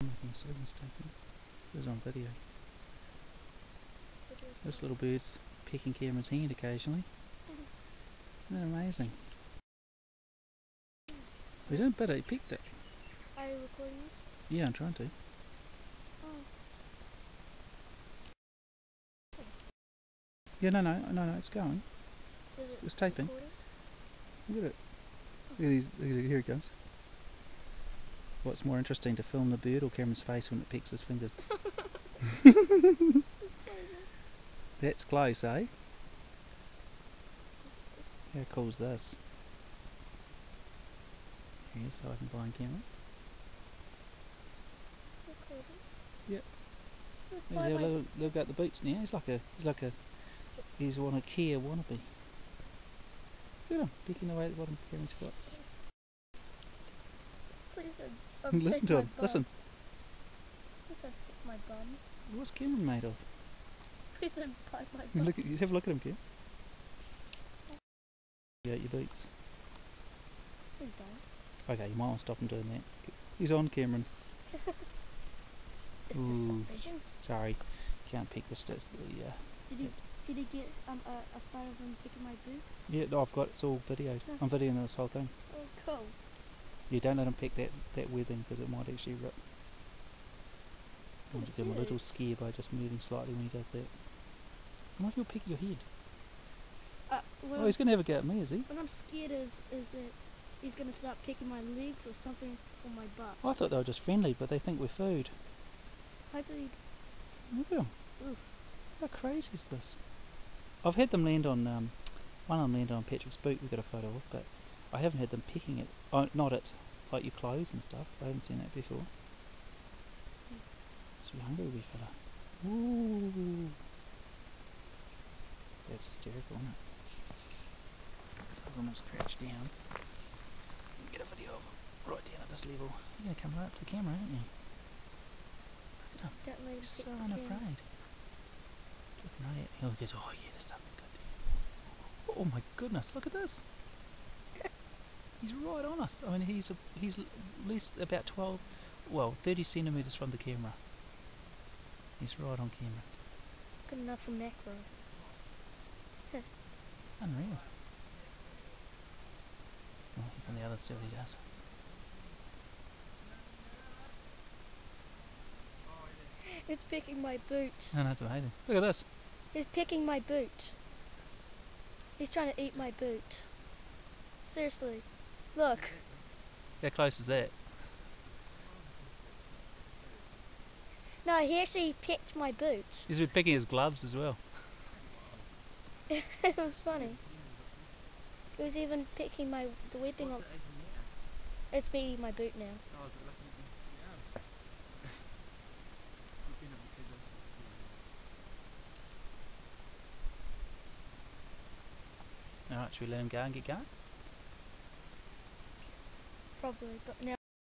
Making a service taking. It was on video. This little bird's pecking Cameron's hand occasionally. Isn't that amazing? We didn't bit it, he picked it. Are you recording this? Yeah, I'm trying to. Oh. Yeah, no, it's going. It's taping. Recording? Look at it. Here it goes. What's more interesting, to film the bird or Cameron's face when it pecks his fingers? That's close, eh? How cool is this? Here's so I can find Cameron. Yep. Yeah, look at the boots now. He's one a Kia wannabe. Look at him, picking away at the bottom of Cameron's foot. Please Listen to him, listen. Please don't pick my bum. What's Cameron made of? Please don't bite my bum. Have a look at him, Cam. Yeah, your boots. Please don't. Okay, you might want to stop him doing that. He's on, Cameron. Is this not vision? Sorry, can't pick the stats. Did he get a photo of him picking my boots? Yeah, no, I've got it's all videoed. No. I'm videoing this whole thing. Oh, cool. You don't let him pick that webbing because it might actually rip. I want to give him a little scare by just moving slightly when he does that. What if you'll pick your head? Oh, he's going to have a go at me, is he? What I'm scared of is that he's going to start picking my legs or something on my butt. I thought they were just friendly, but they think we're food. Hopefully. Look at him. Oof. How crazy is this? I've had them land on, one of them landed on Patrick's boot we got a photo of, but I haven't had them picking it. Oh, not it, like your clothes and stuff. I haven't seen that before. Must be hungry, wee fella. Ooh. That's hysterical, isn't it? I was almost crouched down. Get a video of him right down at this level. You're going to come right up to the camera, aren't you? Look at him. Don't let him He's pick so the unafraid. He's looking right at me. Oh, he goes, oh yeah, there's something good there. Oh my goodness, look at this. He's right on us. I mean, he's at least about 30 centimetres from the camera. He's right on camera. Good enough for macro. Unreal. Oh, he's on the other side, he does. It's picking my boot. Oh, that's amazing. Look at this. He's picking my boot. He's trying to eat my boot. Seriously. Look. How close is that? No, he actually picked my boot. He's been picking his gloves as well. It was funny. He was even picking the webbing on. It's beating my boot now. Alright, should we let him go and get going? Probably, but now